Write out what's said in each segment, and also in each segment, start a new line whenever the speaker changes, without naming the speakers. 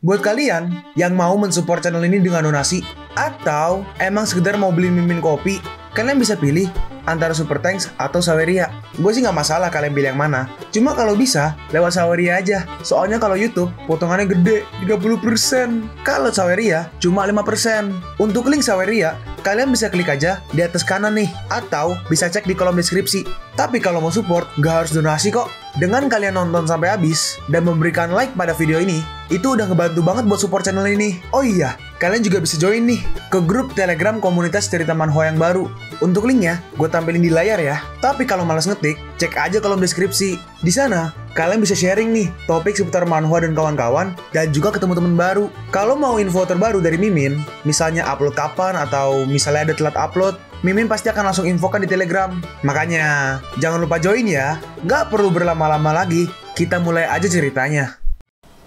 Buat kalian yang mau mensupport channel ini dengan donasi, atau emang sekedar mau beli mimin kopi, kalian bisa pilih antara Super Thanks atau Saweria. Gue sih nggak masalah kalian pilih yang mana. Cuma kalau bisa, lewat Saweria aja. Soalnya kalau YouTube, potongannya gede, 30%. Kalau Saweria, cuma 5%. Untuk link Saweria, kalian bisa klik aja di atas kanan nih. Atau bisa cek di kolom deskripsi. Tapi kalau mau support, nggak harus donasi kok. Dengan kalian nonton sampai habis, dan memberikan like pada video ini, itu udah ngebantu banget buat support channel ini. Oh iya, kalian juga bisa join nih ke grup Telegram komunitas cerita manhwa yang baru. Untuk linknya, gue tampilin di layar ya. Tapi kalau malas ngetik, cek aja kolom deskripsi. Di sana, kalian bisa sharing nih topik seputar manhwa dan kawan-kawan, dan juga ketemu teman baru. Kalau mau info terbaru dari Mimin, misalnya upload kapan atau misalnya ada telat upload, Mimin pasti akan langsung infokan di Telegram. Makanya, jangan lupa join ya. Nggak perlu berlama-lama lagi, kita mulai aja ceritanya.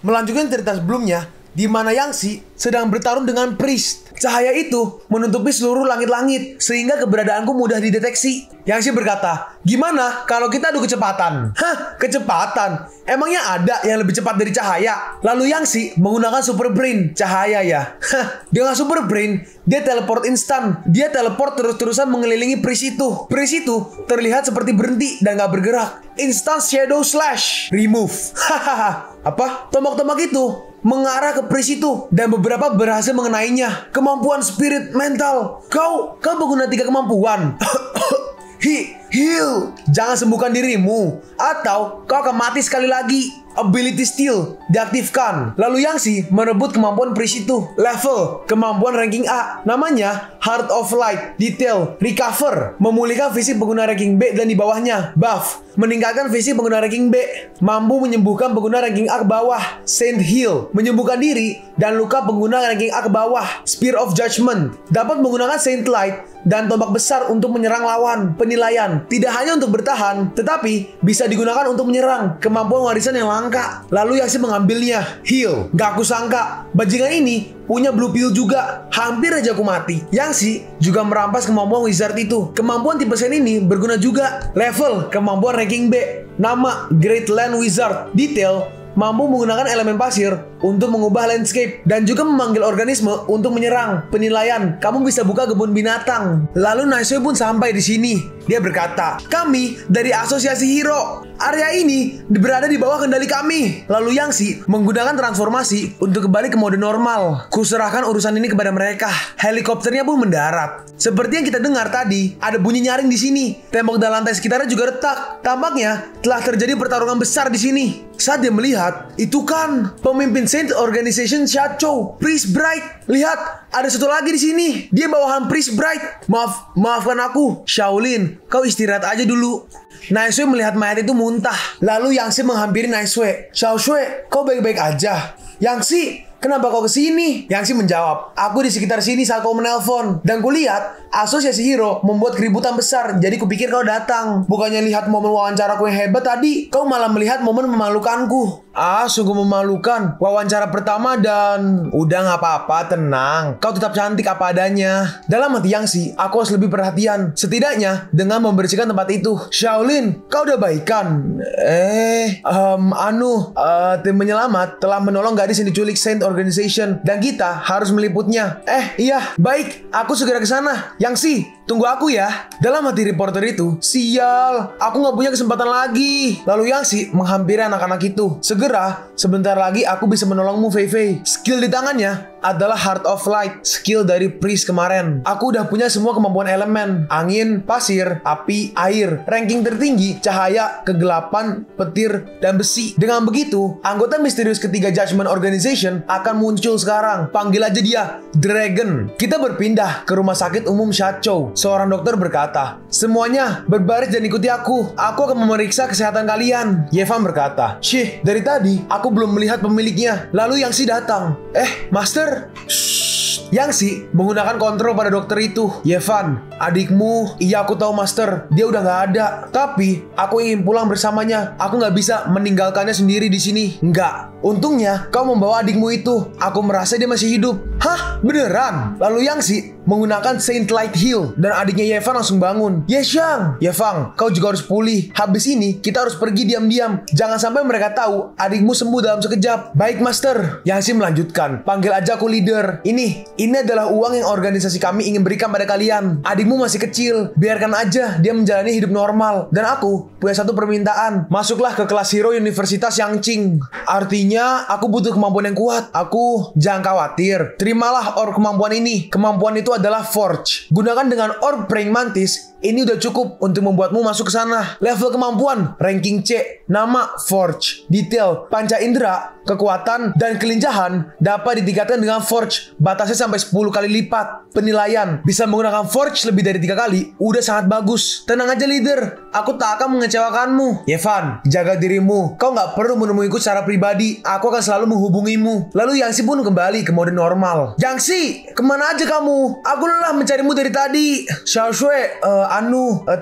Melanjutkan cerita sebelumnya, di mana Yangsi sedang bertarung dengan Priest. Cahaya itu menutupi seluruh langit-langit, sehingga keberadaanku mudah dideteksi. Yangsi berkata, gimana kalau kita adu kecepatan? Hah, kecepatan? Emangnya ada yang lebih cepat dari cahaya? Lalu Yangsi menggunakan Super Brain, cahaya ya. Hah, dengan Super Brain, dia teleport instan. Dia teleport terus-terusan mengelilingi Priest itu. Priest itu terlihat seperti berhenti dan gak bergerak. Instant Shadow Slash Remove. Hahaha. Apa? Tombak-tombak itu mengarah ke Priest itu dan beberapa berhasil mengenainya. Kemampuan spirit mental. Kau pengguna 3 kemampuan. Heal. Jangan sembuhkan dirimu, atau kau akan mati sekali lagi. Ability Steal diaktifkan. Lalu Yangsi merebut kemampuan Priest itu. Level kemampuan ranking A, namanya Heart of Light. Detail Recover, memulihkan fisik pengguna ranking B dan di bawahnya. Buff, meningkatkan fisik pengguna ranking B. Mampu menyembuhkan pengguna ranking A ke bawah. Saint Heal, menyembuhkan diri dan luka pengguna ranking A ke bawah. Spear of Judgment, dapat menggunakan Saint Light dan tombak besar untuk menyerang lawan. Penilaian, tidak hanya untuk bertahan, tetapi bisa digunakan untuk menyerang. Kemampuan warisan yang langka. Lalu Yangsi mengambilnya. Heal. Gak aku sangka, bajingan ini punya blue pill juga. Hampir aja aku mati. Yangsi juga merampas kemampuan wizard itu. Kemampuan tipe Sen ini berguna juga. Level kemampuan ranking B, nama Great Land Wizard. Detail, mampu menggunakan elemen pasir untuk mengubah landscape dan juga memanggil organisme untuk menyerang. Penilaian, kamu bisa buka kebun binatang. Lalu Naisue pun sampai di sini. Dia berkata, kami dari Asosiasi Hero. Area ini berada di bawah kendali kami. Lalu Yangsi menggunakan transformasi untuk kembali ke mode normal. Kuserahkan urusan ini kepada mereka. Helikopternya pun mendarat. Seperti yang kita dengar tadi, ada bunyi nyaring di sini. Tembok dan lantai sekitarnya juga retak. Tampaknya telah terjadi pertarungan besar di sini. Saat dia melihat, itu kan pemimpin Saint Organization Shacho, Priest Bright. Lihat, ada satu lagi di sini. Dia bawahan Priest Bright. Maafkan aku, Shaolin. Kau istirahat aja dulu. Naisue melihat mayat itu muntah. Lalu Yangsi menghampiri Naisue. Xiaoshui, kau baik-baik aja? Yangsi, kenapa kau kesini? Yangsi menjawab, aku di sekitar sini saat kau menelpon. Dan kulihat Asosiasi Hero membuat keributan besar. Jadi kupikir kau datang. Bukannya lihat momen wawancaraku yang hebat tadi, kau malah melihat momen memalukanku. Ah, sungguh memalukan. Wawancara pertama dan... Udah gak apa-apa, tenang. Kau tetap cantik apa adanya. Dalam hati Yangsi, aku harus lebih perhatian. Setidaknya dengan membersihkan tempat itu. Shaolin, kau udah baikan? Tim penyelamat telah menolong gadis yang diculik Saint Organization. Dan kita harus meliputnya. Iya, baik. Aku segera ke sana. Yangsi, tunggu aku ya. Dalam hati reporter itu, sial, aku gak punya kesempatan lagi. Lalu Yangsi menghampiri anak-anak itu. Segera, sebentar lagi aku bisa menolongmu, Fei Fei. Skill di tangannya adalah Heart of Light, skill dari Priest kemarin. Aku udah punya semua kemampuan elemen. Angin, pasir, api, air. Ranking tertinggi, cahaya, kegelapan, petir, dan besi. Dengan begitu, anggota misterius ketiga Judgment Organization akan muncul sekarang. Panggil aja dia, Dragon. Kita berpindah ke rumah sakit umum Shacho. Seorang dokter berkata, semuanya berbaris dan ikuti aku. Aku akan memeriksa kesehatan kalian. Yevan berkata, Shih, dari tadi aku belum melihat pemiliknya. Lalu Yangsi datang. Master. Yangsi menggunakan kontrol pada dokter itu. Yevan, adikmu. Iya, aku tahu Master, dia udah gak ada. Tapi aku ingin pulang bersamanya. Aku gak bisa meninggalkannya sendiri di sini. Enggak. Untungnya kau membawa adikmu itu. Aku merasa dia masih hidup. Hah? Beneran? Lalu Yangsi menggunakan Saint Light Heal dan adiknya Yevan langsung bangun. Yes, Yang. Yevang, kau juga harus pulih. Habis ini kita harus pergi diam-diam. Jangan sampai mereka tahu adikmu sembuh dalam sekejap. Baik, Master. Yangshi melanjutkan. Panggil aja aku leader. Ini adalah uang yang organisasi kami ingin berikan pada kalian. Adikmu masih kecil. Biarkan aja dia menjalani hidup normal. Dan aku punya satu permintaan. Masuklah ke kelas hero Universitas Yangqing. Artinya aku butuh kemampuan yang kuat. Jangan khawatir. Terimalah orb kemampuan ini. Kemampuan itu adalah Forge. Gunakan dengan orb Praying Mantis. Ini udah cukup untuk membuatmu masuk ke sana. Level kemampuan ranking C. Nama Forge. Detail panca indera, kekuatan, dan kelincahan dapat ditingkatkan dengan Forge. Batasnya sampai 10 kali lipat. Penilaian bisa menggunakan Forge lebih dari 3 kali. Udah sangat bagus. Tenang aja leader. Aku tak akan mengecewakanmu. Yevan, jaga dirimu. Kau nggak perlu menemuiku secara pribadi. Aku akan selalu menghubungimu. Lalu Yangshi pun kembali ke mode normal. Yangshi, kemana aja kamu? Aku lelah mencarimu dari tadi. Xiaoshui,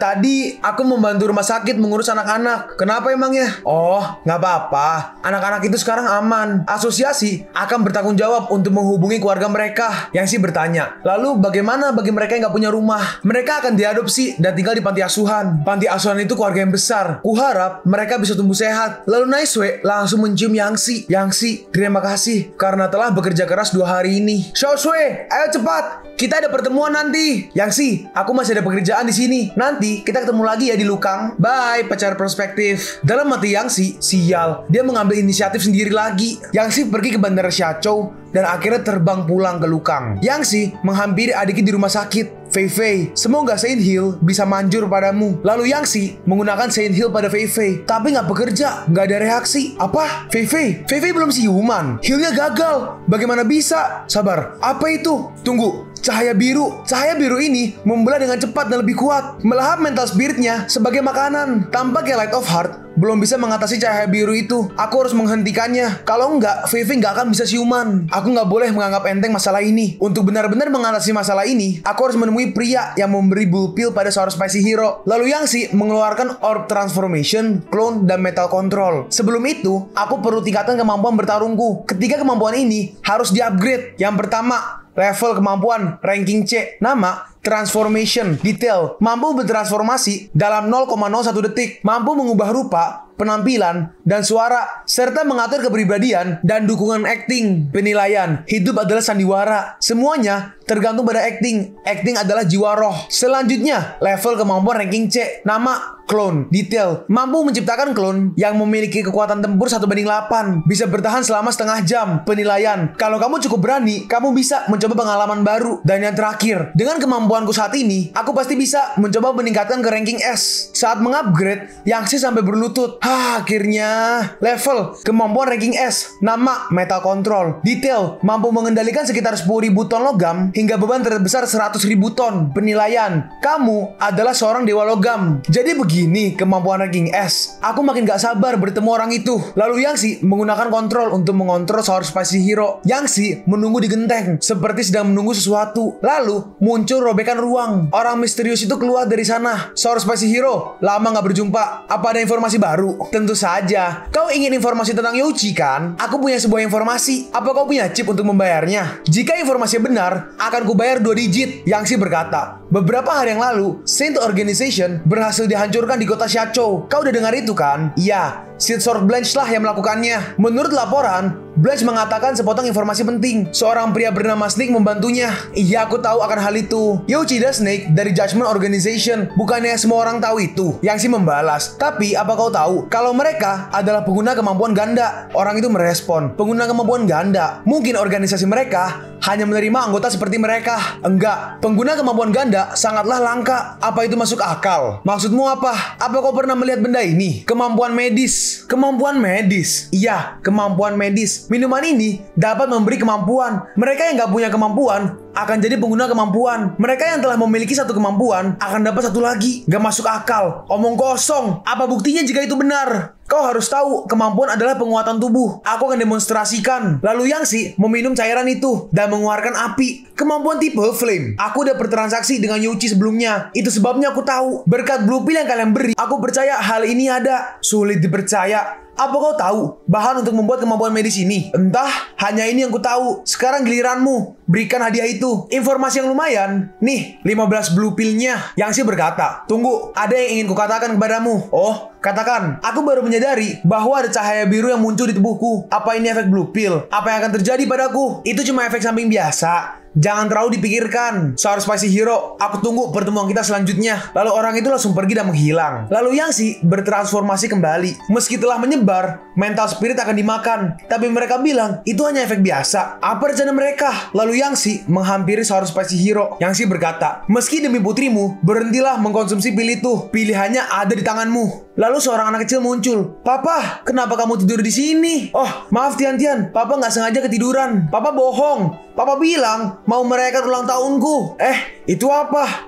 tadi aku membantu rumah sakit mengurus anak-anak. Kenapa emangnya? Oh, nggak apa-apa. Anak-anak itu sekarang aman. Asosiasi akan bertanggung jawab untuk menghubungi keluarga mereka. Yangshi bertanya, lalu bagaimana bagi mereka yang nggak punya rumah? Mereka akan diadopsi dan tinggal di panti asuhan. Panti asuhan itu keluarga yang besar. Kuharap mereka bisa tumbuh sehat. Lalu Naisue langsung mencium Yangshi. Yangshi, terima kasih karena telah bekerja keras 2 hari ini. Xiaoshui, ayo cepat. Kita ada pertemuan nanti. Yangshi, aku masih ada pekerjaan di sini. Nanti kita ketemu lagi ya di Lukang. Bye, pacar prospektif. Dalam hati Yangshi, sial. Dia mengambil inisiatif sendiri lagi. Yangshi pergi ke bandara Xiachou dan akhirnya terbang pulang ke Lukang. Yangshi menghampiri adiknya di rumah sakit. Fei, semoga Saint Hill bisa manjur padamu. Lalu Yangshi menggunakan Saint Hill pada Fei, tapi nggak bekerja, nggak ada reaksi. Apa? Fei belum siuman. Healnya gagal. Bagaimana bisa? Sabar. Apa itu? Tunggu. Cahaya biru ini membelah dengan cepat dan lebih kuat, melahap mental spiritnya sebagai makanan. Tampaknya Light of Heart belum bisa mengatasi cahaya biru itu. Aku harus menghentikannya. Kalau enggak, Fei nggak akan bisa siuman. Aku nggak boleh menganggap enteng masalah ini. Untuk benar-benar mengatasi masalah ini, aku harus menemui pria yang memberi blue pill pada seorang spicy hero. Lalu Yangshi mengeluarkan orb transformation, clone, dan metal control. Sebelum itu, aku perlu tingkatkan kemampuan bertarungku. Ketiga kemampuan ini harus di-upgrade. Yang pertama, level kemampuan ranking C. Nama Transformation. Detail mampu bertransformasi dalam 0,01 detik. Mampu mengubah rupa, penampilan, dan suara, serta mengatur kepribadian dan dukungan acting. Penilaian, hidup adalah sandiwara. Semuanya tergantung pada acting. Acting adalah jiwa roh. Selanjutnya, level kemampuan ranking C. Nama Clone. Detail mampu menciptakan clone yang memiliki kekuatan tempur 1/8. Bisa bertahan selama setengah jam. Penilaian, kalau kamu cukup berani, kamu bisa mencoba pengalaman baru. Dan yang terakhir, dengan kemampuanku saat ini, aku pasti bisa mencoba meningkatkan ke ranking S. Saat mengupgrade, Yangshi sampai berlutut. Akhirnya level kemampuan ranking S. Nama Metal Control. Detail mampu mengendalikan sekitar 10.000 ton logam hingga beban terbesar 100.000 ton. Penilaian, kamu adalah seorang dewa logam. Jadi begini kemampuan ranking S. Aku makin gak sabar bertemu orang itu. Lalu Yangshi menggunakan kontrol untuk mengontrol seorang spicy hero. Yangshi menunggu di genteng seperti sedang menunggu sesuatu. Lalu muncul robekan ruang. Orang misterius itu keluar dari sana. Seorang spicy hero, lama gak berjumpa. Apa ada informasi baru? Tentu saja. Kau ingin informasi tentang Youchi kan? Aku punya sebuah informasi. Apa kau punya chip untuk membayarnya? Jika informasinya benar, akan kubayar 2 digit. Yangshi berkata. Beberapa hari yang lalu, Saint Organization berhasil dihancurkan di kota Xiachou. Kau udah dengar itu kan? Iya. Silk Sword Blanche lah yang melakukannya. Menurut laporan, Blanche mengatakan sepotong informasi penting. Seorang pria bernama Snake membantunya. Iya, aku tahu akan hal itu. Youchi dan Snake dari Judgment Organization. Bukannya semua orang tahu itu? Yangshi membalas. Tapi, apa kau tahu? Kalau mereka adalah pengguna kemampuan ganda. Orang itu merespon. Pengguna kemampuan ganda. Mungkin organisasi mereka hanya menerima anggota seperti mereka. Enggak. Pengguna kemampuan ganda sangatlah langka. Apa itu masuk akal? Maksudmu apa? Apa kau pernah melihat benda ini? Kemampuan medis. Kemampuan medis. Iya, kemampuan medis. Minuman ini dapat memberi kemampuan. Mereka yang gak punya kemampuan akan jadi pengguna kemampuan. Mereka yang telah memiliki satu kemampuan akan dapat satu lagi. Gak masuk akal. Omong kosong. Apa buktinya jika itu benar? Kau harus tahu, kemampuan adalah penguatan tubuh. Aku akan demonstrasikan. Lalu Yangshi meminum cairan itu dan mengeluarkan api. Kemampuan tipe flame. Aku udah bertransaksi dengan Youchi sebelumnya. Itu sebabnya aku tahu. Berkat blue pill yang kalian beri, aku percaya hal ini ada. Sulit dipercaya. apa kau tahu bahan untuk membuat kemampuan medis ini? Entah, hanya ini yang ku tahu. Sekarang giliranmu. Berikan hadiah itu. Informasi yang lumayan. Nih, 15 blue pill-nya. Yang sih berkata, tunggu, ada yang ingin kukatakan kepadamu. Oh, katakan. Aku baru menyadari bahwa ada cahaya biru yang muncul di tubuhku. Apa ini efek blue pill? Apa yang akan terjadi padaku? Itu cuma efek samping biasa. Jangan terlalu dipikirkan. Sour Spicy Hero, aku tunggu pertemuan kita selanjutnya. Lalu orang itu langsung pergi dan menghilang. Lalu Yangshi bertransformasi kembali. Meski telah menyebar, mental spirit akan dimakan. Tapi mereka bilang, itu hanya efek biasa. Apa rencana mereka? Lalu Yangshi menghampiri Sour Spicy Hero. Yangshi berkata, meski demi putrimu, berhentilah mengkonsumsi pil itu. Pilihannya ada di tanganmu. Lalu seorang anak kecil muncul. Papa, kenapa kamu tidur di sini? Oh, maaf Tian. Papa nggak sengaja ketiduran. Papa bohong. Papa bilang mau merayakan ulang tahunku. Itu apa?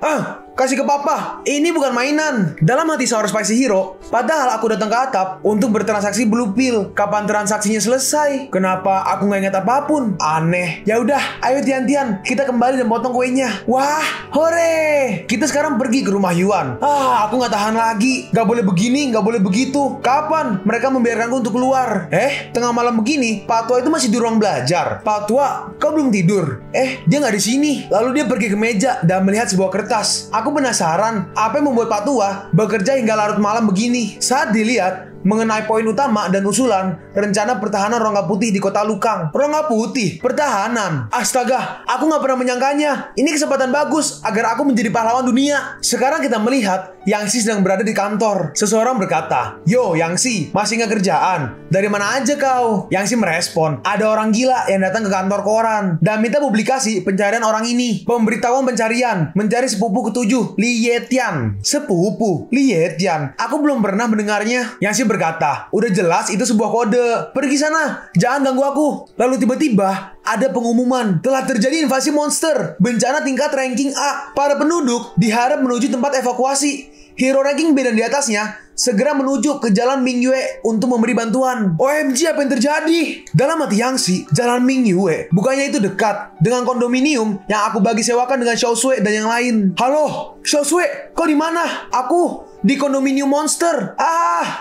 Kasih ke papa. Ini bukan mainan. Dalam hati Sour Spicy Hero, padahal aku datang ke atap untuk bertransaksi blue pill. Kapan transaksinya selesai? Kenapa aku nggak ingat apapun? Aneh. Ya udah, ayo Tian, kita kembali dan potong kuenya. Wah, hore! Kita sekarang pergi ke rumah Yuan. Aku nggak tahan lagi. Nggak boleh begini, nggak boleh begitu. Kapan mereka membiarkanku untuk keluar? Tengah malam begini, Pak Tua itu masih di ruang belajar. Pak Tua, kau belum tidur? Dia nggak di sini. Lalu dia pergi ke meja dan melihat sebuah kertas. Aku penasaran, apa yang membuat Pak Tua bekerja hingga larut malam begini? Saat dilihat mengenai poin utama dan usulan rencana pertahanan Rongga Putih di kota Lukang. Rongga Putih? Pertahanan? Astaga, aku nggak pernah menyangkanya. Ini kesempatan bagus agar aku menjadi pahlawan dunia. Sekarang kita melihat Yangshi sedang berada di kantor. Seseorang berkata, "Yo, Yangshi, masih nggak kerjaan? Dari mana aja kau?" Yangshi merespon, "Ada orang gila yang datang ke kantor koran dan minta publikasi pencarian orang ini. Pemberitahuan pencarian, mencari sepupu ketujuh, Li Yetian." Sepupu? Li Yetian? Aku belum pernah mendengarnya. Yangshi berkata, "Udah jelas itu sebuah kode. Pergi sana, jangan ganggu aku." Lalu tiba-tiba ada pengumuman, telah terjadi invasi monster. Bencana tingkat ranking A. Para penduduk diharap menuju tempat evakuasi. Hero ranking B dan di atasnya segera menuju ke jalan Mingyue untuk memberi bantuan. OMG, apa yang terjadi? Dalam hati Yangshi, jalan Mingyue bukannya itu dekat dengan kondominium yang aku bagi sewakan dengan Xiaosui dan yang lain. Halo, Xiaosui, kau di mana? Aku di kondominium monster.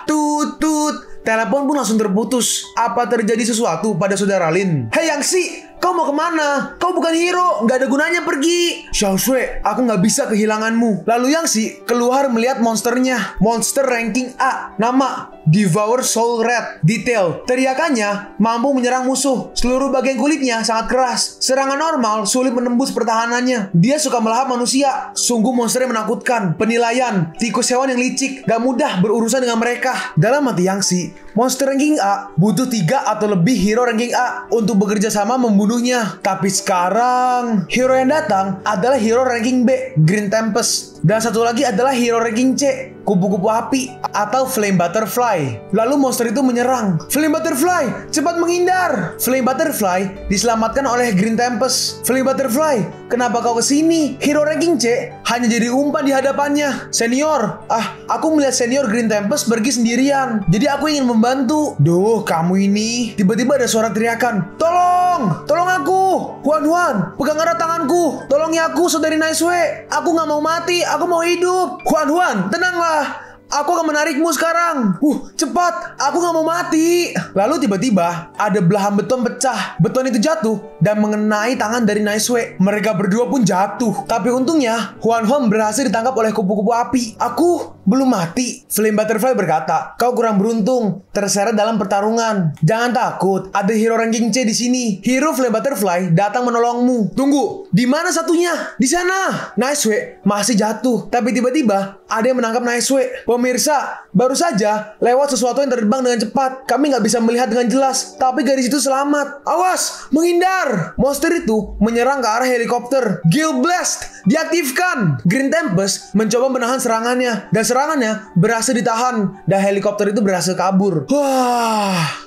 Tut. Telepon pun langsung terputus. Apa terjadi sesuatu pada saudara Lin? Hei Yangshi, kau mau kemana? Kau bukan hero, nggak ada gunanya pergi. Xiaosui, aku nggak bisa kehilanganmu. Lalu Yangshi keluar melihat monsternya. Monster ranking A, nama Devour Soul Red. Detail, teriakannya mampu menyerang musuh. Seluruh bagian kulitnya sangat keras. Serangan normal sulit menembus pertahanannya. Dia suka melahap manusia. Sungguh monster yang menakutkan. Penilaian, tikus hewan yang licik. Gak mudah berurusan dengan mereka. Dalam hati Yangshi, monster ranking A butuh 3 atau lebih hero ranking A untuk bekerja sama membunuhnya. Tapi sekarang hero yang datang adalah hero ranking B, Green Tempest. Dan satu lagi adalah hero ranking C, kupu-kupu api atau Flame Butterfly. Lalu monster itu menyerang. Flame Butterfly, cepat menghindar. Flame Butterfly diselamatkan oleh Green Tempest. Flame Butterfly, kenapa kau kesini? Hero ranking C hanya jadi umpan di hadapannya. Senior, aku melihat senior Green Tempest pergi sendirian. Jadi aku ingin membantu. Duh, kamu ini. Tiba-tiba ada suara teriakan. Tolong aku. Huan, pegang erat tanganku. Tolongi aku, saudari Naisue. Aku nggak mau mati, aku mau hidup. Huan, tenanglah. Aku akan menarikmu sekarang. Cepat, aku gak mau mati. Lalu tiba-tiba ada belahan beton pecah. Beton itu jatuh dan mengenai tangan dari Naisue. Mereka berdua pun jatuh. Tapi untungnya Huan berhasil ditangkap oleh kupu-kupu api. Aku belum mati. Flame Butterfly berkata, "Kau kurang beruntung, terseret dalam pertarungan. Jangan takut, ada hero ranking C di sini. Hero Flame Butterfly datang menolongmu." Tunggu, di mana satunya? Di sana. Naisue masih jatuh. Tapi tiba-tiba ada yang menangkap Naisue. Pemirsa, baru saja lewat sesuatu yang terbang dengan cepat. Kami nggak bisa melihat dengan jelas, tapi gadis itu selamat. Awas, menghindar! Monster itu menyerang ke arah helikopter. Gale Blast diaktifkan. Green Tempest mencoba menahan serangannya, dan serangannya berhasil ditahan, dan helikopter itu berhasil kabur.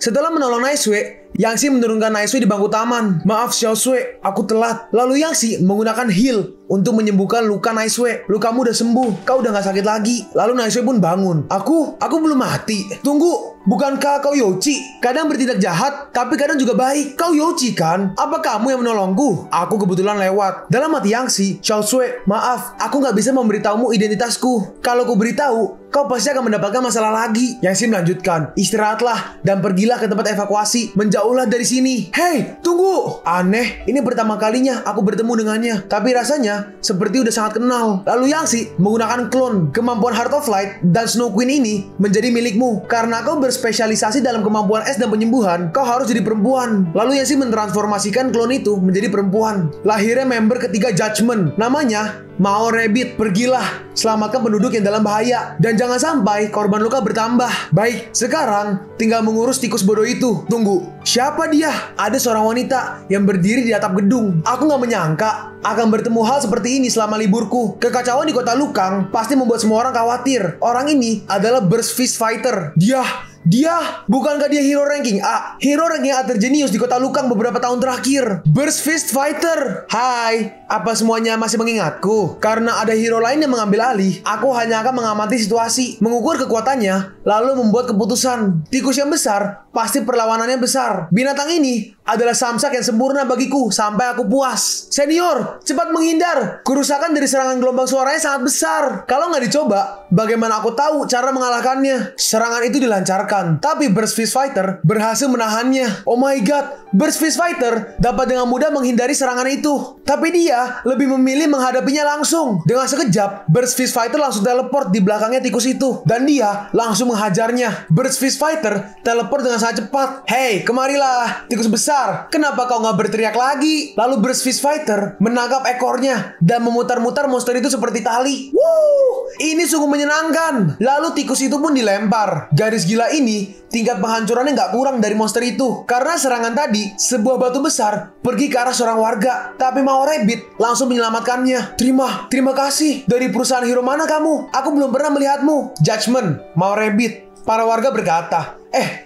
Setelah menolong Naisue, Yangshi menurunkan Naisue di bangku taman. "Maaf Xiaosui, aku telat." Lalu Yangshi menggunakan heal untuk menyembuhkan luka Naisue. "Lukamu udah sembuh, kau udah gak sakit lagi." Lalu Naisue pun bangun. Aku belum mati. Tunggu, bukankah kau Youchi? Kadang bertindak jahat, tapi kadang juga baik. Kau Youchi kan? Apa kamu yang menolongku? Aku kebetulan lewat. Dalam hati Yangshi, "Xiaosui, maaf, aku gak bisa memberitahumu identitasku. Kalau ku beritahu, kau pasti akan mendapatkan masalah lagi. Yang si melanjutkan, istirahatlah dan pergilah ke tempat evakuasi. Menjauhlah dari sini. Hei, tunggu. Aneh, ini pertama kalinya aku bertemu dengannya. Tapi rasanya seperti udah sangat kenal. Lalu Yang si menggunakan klon. Kemampuan Heart of Light dan Snow Queen ini menjadi milikmu. Karena kau berspesialisasi dalam kemampuan es dan penyembuhan, kau harus jadi perempuan. Lalu Yang si mentransformasikan klon itu menjadi perempuan. Lahirnya member ketiga Judgment. Namanya Mao Rabbit. Pergilah, selamatkan penduduk yang dalam bahaya. Dan jangan sampai korban luka bertambah. Baik, sekarang tinggal mengurus tikus bodoh itu. Tunggu, siapa dia? Ada seorang wanita yang berdiri di atap gedung. Aku gak menyangka akan bertemu hal seperti ini selama liburku. Kekacauan di kota Lukang pasti membuat semua orang khawatir. Orang ini adalah Burst Fist Fighter. Dia, bukankah dia hero ranking A? Hero ranking A terjenius di kota Lukang beberapa tahun terakhir. Burst Fist Fighter. Hai, apa semuanya masih mengingatku? Karena ada hero lain yang mengambil alih, aku hanya akan mengamati situasi, mengukur kekuatannya, lalu membuat keputusan. Tikus yang besar pasti perlawanannya besar. Binatang ini adalah samsak yang sempurna bagiku sampai aku puas. Senior, cepat menghindar. Kerusakan dari serangan gelombang suaranya sangat besar. Kalau nggak dicoba, bagaimana aku tahu cara mengalahkannya? Serangan itu dilancarkan, tapi Burst Fist Fighter berhasil menahannya. Oh my god, Burst Fist Fighter dapat dengan mudah menghindari serangan itu. Tapi dia lebih memilih menghadapinya langsung. Dengan sekejap, Burst Fist Fighter langsung teleport di belakangnya tikus itu. Dan dia langsung menghajarnya. Burst Fist Fighter teleport dengan sangat cepat. Hei, kemarilah, tikus besar. Kenapa kau nggak berteriak lagi? Lalu Burst Fist Fighter menangkap ekornya dan memutar-mutar monster itu seperti tali. Wuh, ini sungguh menyenangkan. Lalu tikus itu pun dilempar. Garis gila ini tingkat penghancurannya nggak kurang dari monster itu. Karena serangan tadi, sebuah batu besar pergi ke arah seorang warga. Tapi Mao Rabbit langsung menyelamatkannya. Terima kasih. Dari perusahaan hero mana kamu? Aku belum pernah melihatmu. Judgment, Mao Rabbit. Para warga berkata,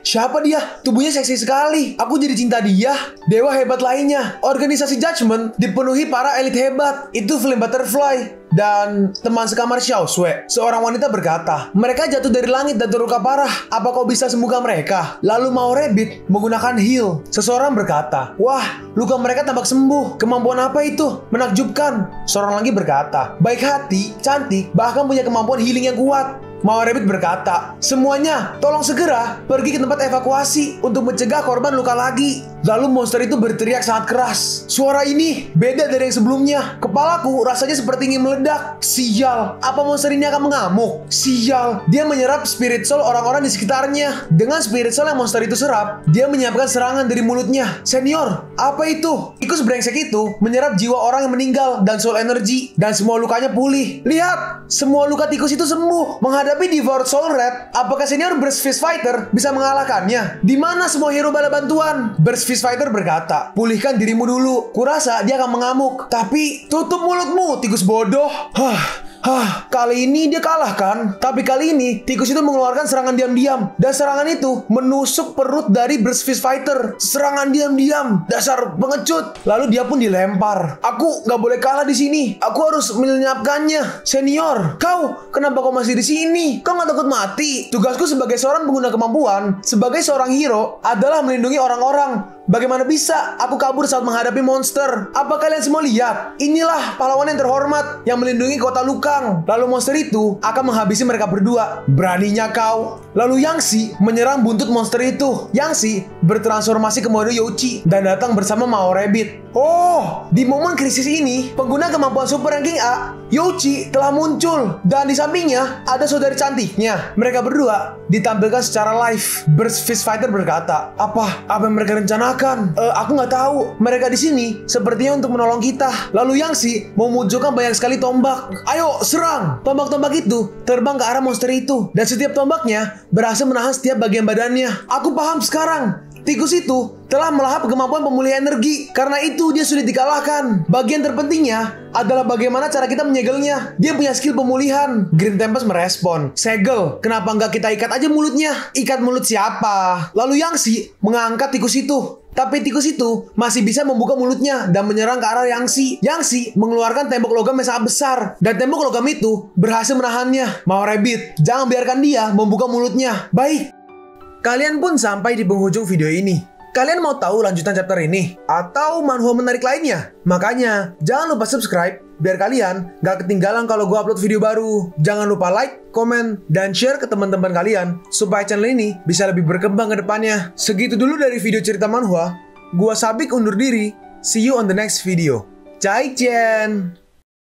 siapa dia? Tubuhnya seksi sekali. Aku jadi cinta dia. Dewa hebat lainnya. Organisasi Judgment dipenuhi para elit hebat. Itu Flame Butterfly dan teman sekamar Xiao Shui. Seorang wanita berkata, mereka jatuh dari langit dan terluka parah. Apa kau bisa sembuhkan mereka? Lalu Mao Rabbit menggunakan heal. Seseorang berkata, wah, luka mereka tampak sembuh. Kemampuan apa itu? Menakjubkan. Seorang lagi berkata, baik hati, cantik, bahkan punya kemampuan healing yang kuat. Mao Rabbit berkata, semuanya tolong segera pergi ke tempat evakuasi untuk mencegah korban luka lagi. Lalu monster itu berteriak sangat keras. Suara ini beda dari yang sebelumnya. Kepalaku rasanya seperti ingin meledak. Sial, apa monster ini akan mengamuk? Sial, dia menyerap spirit soul orang-orang di sekitarnya. Dengan spirit soul yang monster itu serap, dia menyiapkan serangan dari mulutnya. Senior, apa itu? Tikus brengsek itu menyerap jiwa orang yang meninggal dan soul energy, dan semua lukanya pulih. Lihat, semua luka tikus itu sembuh. Menghadapi Devoured Soul Rat, apakah senior Burst Fist Fighter bisa mengalahkannya? Di mana semua hero bala bantuan? Burst Fist Fighter berkata, pulihkan dirimu dulu. Kurasa dia akan mengamuk. Tapi tutup mulutmu, tikus bodoh. Kali ini dia kalah kan? Tapi kali ini tikus itu mengeluarkan serangan diam-diam. Dan serangan itu menusuk perut dari Burst Fist Fighter. Serangan diam-diam. Dasar pengecut. Lalu dia pun dilempar. Aku nggak boleh kalah di sini. Aku harus melenyapkannya. Senior, kenapa kau masih di sini? Kau nggak takut mati? Tugasku sebagai seorang pengguna kemampuan, sebagai seorang hero, adalah melindungi orang-orang. Bagaimana bisa aku kabur saat menghadapi monster? Apa kalian semua lihat? Inilah pahlawan yang terhormat yang melindungi kota Lukang. Lalu monster itu akan menghabisi mereka berdua. Beraninya kau? Lalu Yang si menyerang buntut monster itu. Yang si bertransformasi ke mode Youchi dan datang bersama Mao Rabbit. Oh, di momen krisis ini, pengguna kemampuan super ranking A, Youchi, telah muncul. Dan di sampingnya ada saudari cantiknya. Mereka berdua ditampilkan secara live. Burst Fist Fighter berkata, apa yang mereka rencanakan? Aku nggak tahu. Mereka di sini sepertinya untuk menolong kita. Lalu Yang si memunculkan banyak sekali tombak. Ayo, serang! Tombak-tombak itu terbang ke arah monster itu. Dan setiap tombaknya berhasil menahan setiap bagian badannya. Aku paham sekarang. Tikus itu telah melahap kemampuan pemulihan energi. Karena itu dia sulit dikalahkan. Bagian terpentingnya adalah bagaimana cara kita menyegelnya. Dia punya skill pemulihan. Green Tempest merespon, segel, kenapa nggak kita ikat aja mulutnya? Ikat mulut siapa? Lalu Yang si mengangkat tikus itu. Tapi tikus itu masih bisa membuka mulutnya dan menyerang ke arah Yang si. Yang si mengeluarkan tembok logam yang sangat besar. Dan tembok logam itu berhasil menahannya. Mao Rabbit, jangan biarkan dia membuka mulutnya. Baik. Kalian pun sampai di penghujung video ini. Kalian mau tahu lanjutan chapter ini? Atau manhwa menarik lainnya? Makanya, jangan lupa subscribe biar kalian gak ketinggalan kalau gue upload video baru. Jangan lupa like, komen, dan share ke teman-teman kalian supaya channel ini bisa lebih berkembang ke depannya. Segitu dulu dari video cerita manhwa. Gua Sabik undur diri. See you on the next video. Zaijian.